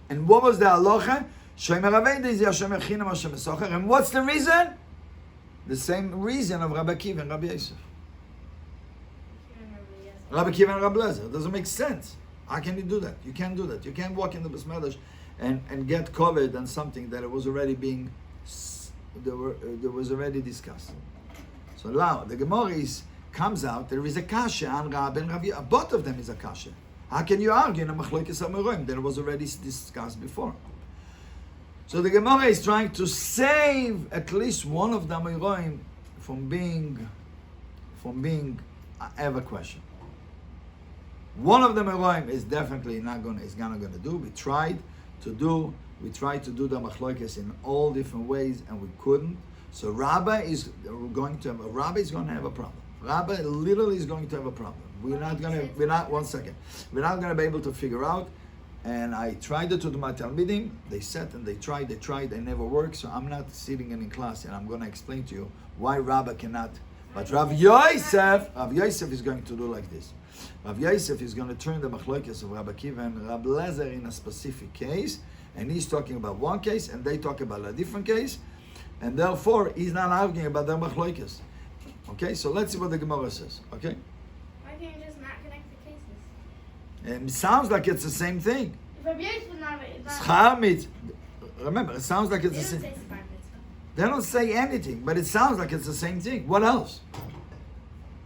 And what was the halacha? Shomer Aveda is Yashem Echinam Hashem Esocher. And what's the reason? The same reason of Rabbi Akiva and Rabbi Yosef. Rabbi Akiva and Rabbi Eliezer. It doesn't make sense. How can you do that? You can't do that. You can't walk in the Besmedrash and get covered on something that it was already being there was already discussed. So now the Gemara comes out. There is a kasha on Rabbi and Rabbi. Both of them is a kasha. How can you argue in a machlokes amorim that was already discussed before? So the Gemara is trying to save at least one of the amorim from being I have a question. One of the amorim is definitely not going to do. We tried to do the machlokes in all different ways, and we couldn't. So Rabbi is going to have a problem. Rabbi literally is going to have a problem. We're not going to be able to figure out. And I tried it to my talmidim. They sat and they tried, they never worked. So I'm not sitting in class, and I'm going to explain to you why Rabbi cannot. But Rav Yosef is going to do like this. Rav Yosef is going to turn the machlokes of Rabbi Akiva and Rabbi Eliezer in a specific case. And he's talking about one case, and they talk about a different case, and therefore he's not arguing about their machlokes. Okay, so let's see what the Gemara says. Okay. Why can't you just not connect the cases? And it sounds like it's the same thing. If Rabbi Yosef was not Schar mitzvah. Remember, it sounds like it's they the don't same. say schar mitzvah. They don't say anything, but it sounds like it's the same thing. What else?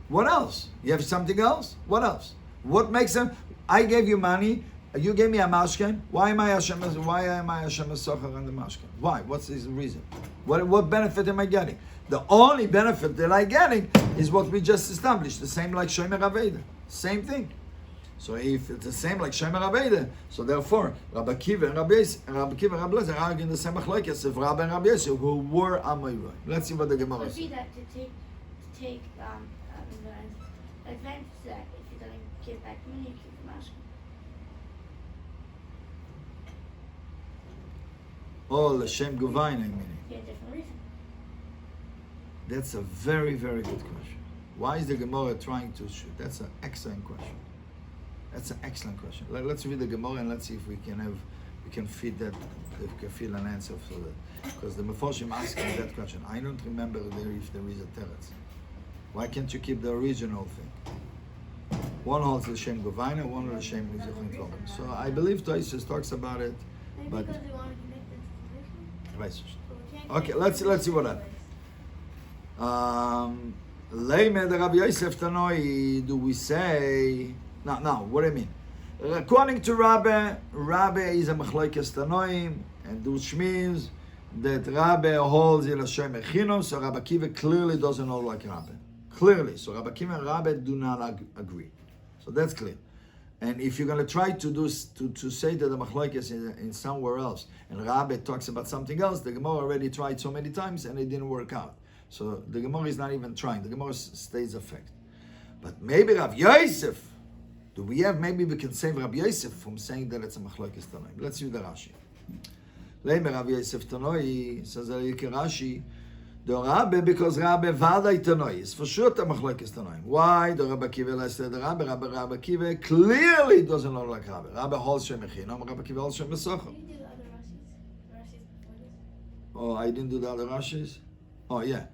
What else? You have something else? What else? What makes them? I gave you money. You gave me a mashken. Why am I Hashem Socher on the mashken? Why? What's the reason? What benefit am I getting? The only benefit that I'm getting is what we just established. The same like Shomer Aveda. Same thing. So if it's the same like Shomer Aveda, so therefore Rabbi Akiva and Rabbi Eliezer are arguing the same machlokes of Rabbi and Rabbi Yosef, who were Amoyroim. Let's see what the Gemara says. Would be that to take advantage of that if you don't give back money, keep the mask. Oh, l'shem guvaina, meaning. For a different reason. That's a very, very good question. Why is the Gemara trying to shoot? That's an excellent question. That's an excellent question. Let's read the Gemara and let's see if we can feed that, if we can feel an answer for that. Because the Meforshim asked me that question. I don't remember if there is a teretz. Why can't you keep the original thing? One holds l'shem guvaina, one holds l'shem mizochin trovim. So I believe Tosis talks about it, Maybe but because we wanted to make this decision. right. Okay, let's see what happens. Leimed Rabbi Yosef Tanoi, do we say? No, what do I mean? According to Rabbi is a machlokes Tanoim, and which means that Rabbi holds in Hashem Echinum, so Rabbi Akiva clearly doesn't hold like Rabbi. Clearly. So Rabbi Akiva and Rabbi do not agree. So that's clear. And if you're going to try to say that the machlokes in somewhere else, and Rabbi talks about something else, the Gemara already tried so many times and it didn't work out. So the Gemara is not even trying. The Gemara stays a fact. But maybe Rav Yosef, maybe we can save Rav Yosef from saying that it's a machlokes Tanoim. Let's read the Rashi. Leimer Rav Yosef Tanoi, says Rashi, the Rabbi, because Rabbi Vadai Tanoi is for sure the machlokes Tanoim. Why? The Rabbi Akiva less the Rabbi Akiva clearly doesn't know like Rabbi. Rabbi holds Shem Echinam, Rabbi Akiva holds Shem Mesachar. Did you do the other Rashi's before this? Oh, I didn't do the other Rashis? Oh, yeah.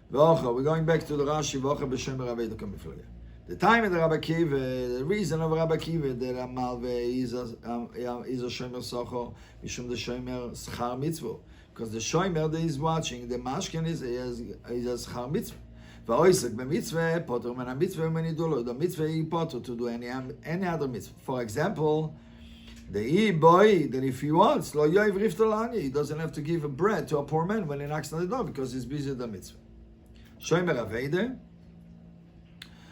We're going back to the Rashi, the time of the Rabbi Akiva, the reason of Rabbi Akiva that Amalve is a Shomer Socho, Mishum the Shomer Schar Mitzvah. Because the Shomer that is watching, the Mashkin is a Schar Mitzvah. V'oisek b'mitzvah, potter men ha-mitzvah u'menidulo. The mitzvah is potter to do any other mitzvah. For example, the boy that if he wants, lo yoiv riftalani, he doesn't have to give a bread to a poor man when he knocks on the door because he's busy with the mitzvah. Shomer Aveide,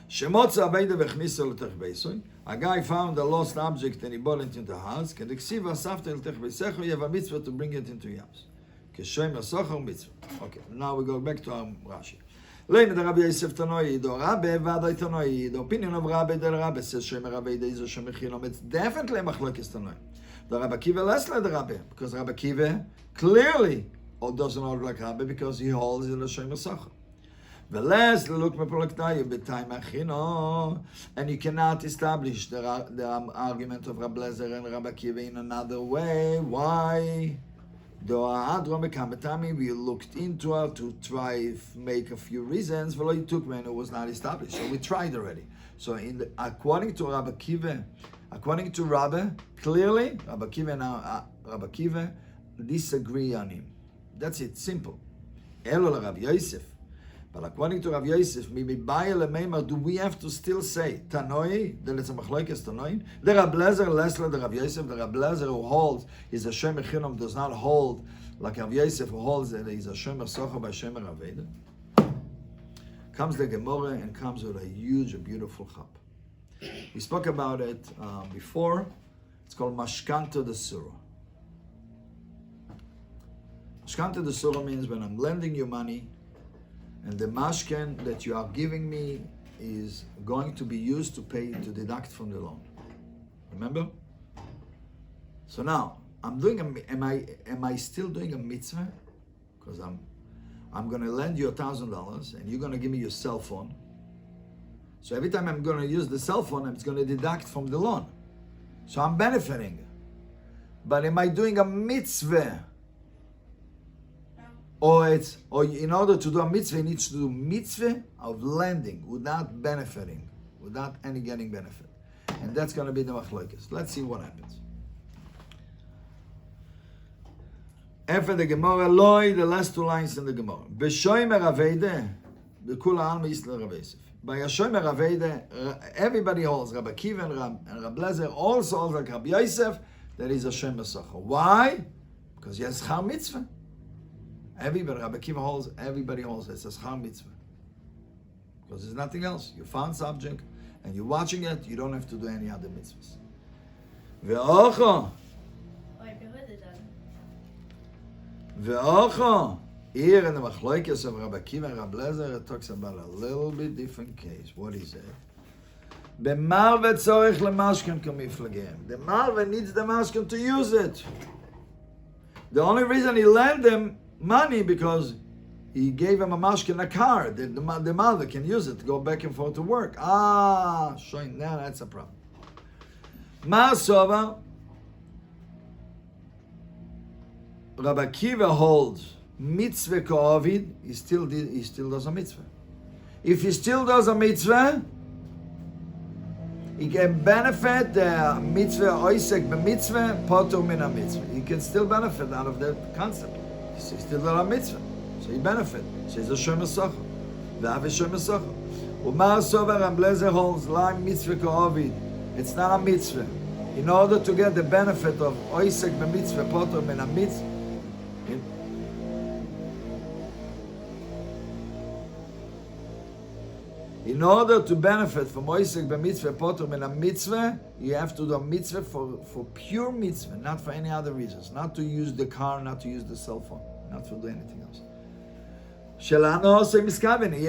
Shemotza Aveide v'chmisa l'tech beisoy. A guy found a lost object and he brought it into the house. Can the ksiva asafta l'tech beisecho, you have a mitzvah to bring it into your house. Keshomer sochar mitzvah. Okay, now we go back to our Rashi. Leimed Rabbi Yosef Tanoi, the Rabbi Vadai Tanoi, the opinion of Rabbi del Rabbi says Shomer Aveide is a Shomer Chilom. It's definitely a machlokes Tanoi. The Rabbi Akiva less like the Rabbi, because Rabbi Akiva clearly doesn't hold like Rabbi because he holds in the Shomer Sochar. And you cannot establish the argument of Rabbi Lezer and Rabbi Akiva in another way. Why? We looked into it to try make a few reasons, but it took when it was not established. So we tried already. So according to Rabbi Akiva, according to Rabbi, clearly Rabbi Akiva disagree on him. That's it, simple. Elo Rabbi Yosef. But according to Rav Yosef, do we have to still say Tanoi, that it's a machlokes Tanoi? The Rab Lezer less than the Rav Yosef. The Rab Lezer who holds is a Shomer Chinam does not hold like Rav Yosef who holds that he's a Shomer Sochar by Shomer Aveida. Comes the Gemara and comes with a huge, beautiful chap. We spoke about it before. It's called Mashkanta de Surah. Mashkanta de Surah means when I'm lending you money, and the mashken that you are giving me is going to be used to deduct from the loan. Remember? So now I'm doing am I still doing a mitzvah? Because I'm going to lend you $1,000 and you're going to give me your cell phone. So every time I'm going to use the cell phone, it's going to deduct from the loan. So I'm benefiting. But am I doing a mitzvah? Or in order to do a mitzvah, he needs to do mitzvah of lending without benefiting, without any getting benefit. And that's going to be the machlokes. Let's see what happens. After the Gemara, loy, the last two lines in the Gemara. B'shomer Aveide, b'kula alma yisla Rav Yosef. By a shomer Aveide, everybody holds, Rabbi Akiva and Rabbi Lezer also holds like Rabbi Yosef, that is a shomer sochar. Why? Because he has schar mitzvah. Everybody, Rabbi Akiva holds, everybody holds. It's a schar mitzvah. Because there's nothing else. You found subject, and you're watching it, you don't have to do any other mitzvahs. Ve'ocho. Ve'ocho. Here in the machlokes of Rabbi Akiva and Rabbi Lezer, it talks about a little bit different case. What is it? B'malve tzorich lemashken kamiflageim. The malve needs the mashken to use it. The only reason he lent them money because he gave him a mashkin a car. The mother can use it to go back and forth to work. Showing now that's a problem. Ma'asova, Rabbi Akiva holds mitzvah ka'avid. He still does a mitzvah. If he still does a mitzvah, he can benefit the mitzvah oisek b'mitzvah potur min mitzvah. He can still benefit out of that concept. He still does a mitzvah, so he benefit. So he's a shomer socher. V'av is shomer socher. Umar sover and Blazer holds like mitzvah ka'avid. It's not a mitzvah. In order to get the benefit of oisek b'mitzvah potur min mitzvah. In order to benefit from oisek b'mitzvah potur min mitzvah, you have to do a mitzvah for pure mitzvah, not for any other reasons. Not to use the car, not to use the cell phone, not to do anything else. Shelano also miskaven. He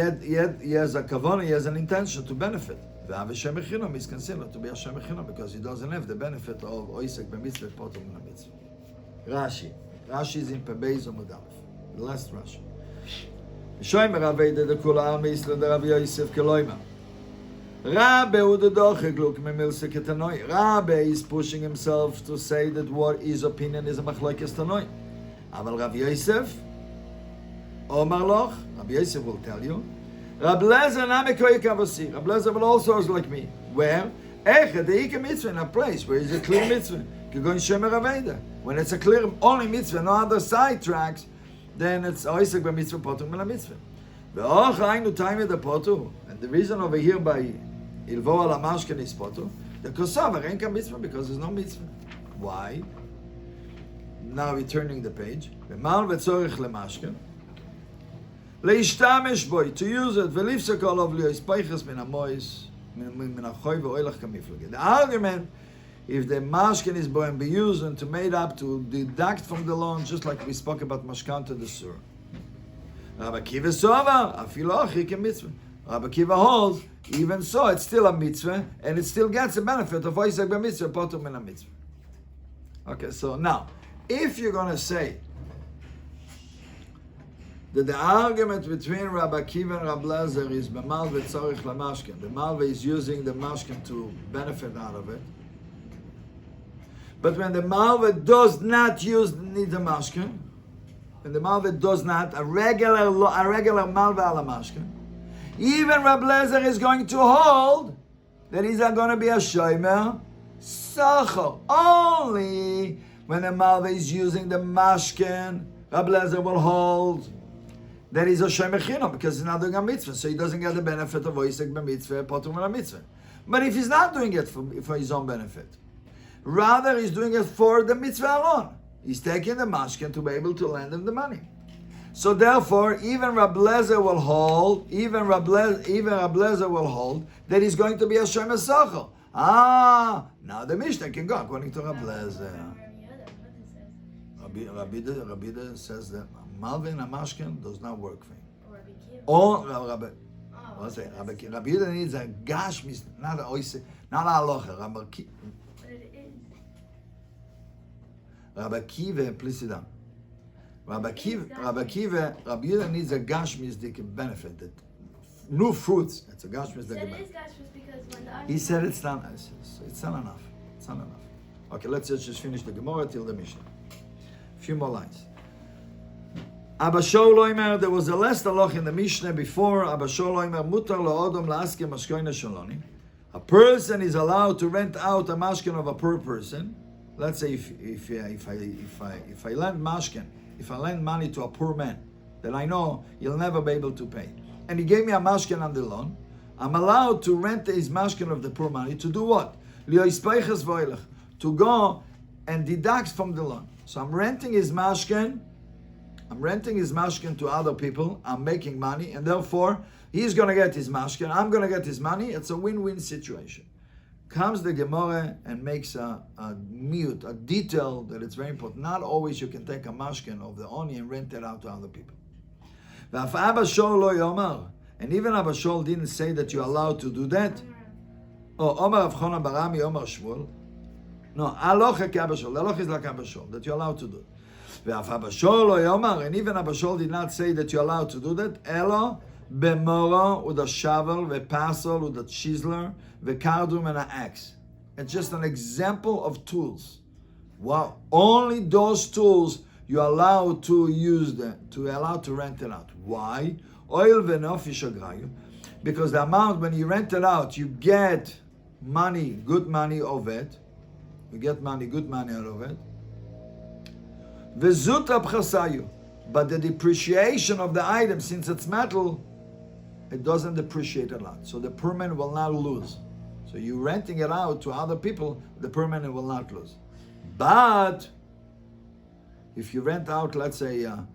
has a kavanah, he has an intention to benefit. V'av Hashem echinam is considered to be Hashem echinam because he doesn't have the benefit of oisek b'mitzvah potur min mitzvah. Rashi is in Pebeiz Amud Aleph. The last Rashi. Shoymer Aveda the Kula Misla the Rabbi Yosef Keloima. Rabbi Udadochik look Memilse Ketanoi. Rabbi is pushing himself to say that what his opinion is a machlokes Tanoi. Aval Rabbi Yosef Omar Loch. Rabbi Yosef will tell you. Rabbi Lezer Namikoy Kavasi. Rabbi Lezer will also is like me. Where? Echad the mitzvah in a place where it's a clear mitzvah. Going Shomer Aveda. When it's a clear only mitzvah, no other side tracks, then it's oisek b'mitzvah potur min mitzvah. Ve'och hainu taimid the potur. And the reason over here by ilvo al hamashken is potur, the kosav ain't a mitzvah because there's no mitzvah. Why? Now we're turning the page. Ve'mal ve'tzorich lemashken. Leishtamesh boy, to use it, ve'lifsek olav li'ois peiches min hamois, min hachoy ve'oilach kamiflage. The argument, if the mashkin is going to be used and to made up to deduct from the loan, just like we spoke about mashkanta the sur. Rabbi Akiva sova afilo achik mitzvah. Rabbi Akiva holds even so it's still a mitzvah and it still gets the benefit of oisek b'mitzvah potur min mitzvah. Okay, so now if you're going to say that the argument between Rabbi Akiva and Rabbi Lezer is b'mal v'tzorich lamashkin, the malva is using the mashkin to benefit out of it. But when the malva does not need the mashkin, when the malva does not, a regular malva ala mashkin, even Rabbi Lezer is going to hold that he's not going to be a shomer socher. Only when the malva is using the mashkin, Rabbi Lezer will hold that he's a shomer chinam because he's not doing a mitzvah, so he doesn't get the benefit of oisek b'mitzvah potur min mitzvah. But if he's not doing it for his own benefit, rather, he's doing it for the mitzvah alone. He's taking the mashkin to be able to lend him the money. So therefore, even Rabbi Lezer will hold, that he's going to be a shomer socher. Now the Mishnah can go according to Rabbi Lezer. Rabbi says that Malvin and Mashkin does not work for him. Rabbi Yehuda needs a gash, not a oise, not a halacha. Rabbi Akiva, please sit down. Rabbi Yehuda needs a gashmisdik benefit. That new fruits, it's a gashmisdik benefit. He said it's not enough. It's not enough. Okay, let's just finish the Gemara till the Mishnah. A few more lines. Abba Sholoimer, there was a last halach in the Mishnah before. Abba Sholoimer, mutar la'odom la'askem mashkoina shaloni. A person is allowed to rent out a mashkin of a poor person. Let's say if I lend mashkin, if I lend money to a poor man that I know he'll never be able to pay, and he gave me a mashkin on the loan, I'm allowed to rent his mashkin of the poor money to do what? To go and deduct from the loan. So I'm renting his mashkin to other people. I'm making money, and therefore he's going to get his mashkin. I'm going to get his money. It's a win-win situation. Comes the Gemara and makes a detail that it's very important. Not always you can take a mashkin of the oni and rent it out to other people. And even Abba Shol didn't say that you're allowed to do that. Omar Avchona Barami, Omar Shmuel. No, alocha ke Abba Shol. The alocha is like Abba Shol, that you're allowed to do. And even Abashol did not say that you're allowed to do that. Elo b'moro with a shovel, v'pasol with a chiseler, v'kardum and an axe. It's just an example of tools. Well, only those tools you're allowed to use them, allowed to rent it out. Why? Oil v'nofish agrayu. Because the amount, when you rent it out, you get money, good money of it. You get money, good money out of it. V'zut abchasayu. But the depreciation of the item, since it's metal, it doesn't depreciate a lot. So the permanent will not lose. So you're renting it out to other people, the permanent will not lose. But if you rent out, let's say, a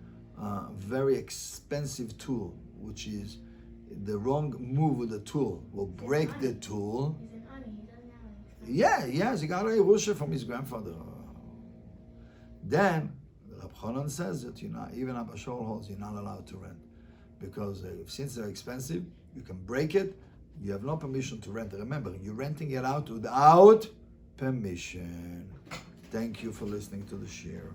very expensive tool, which is the wrong move with the tool will break the tool. He's an ani, he doesn't have any. Yeah, yes, he got a Yerusha from his grandfather. Then Rab Chonon says that even Abba Shol holds you're not allowed to rent, because since they're expensive, you can break it. You have no permission to rent. Remember, you're renting it out without permission. Thank you for listening to the shiur.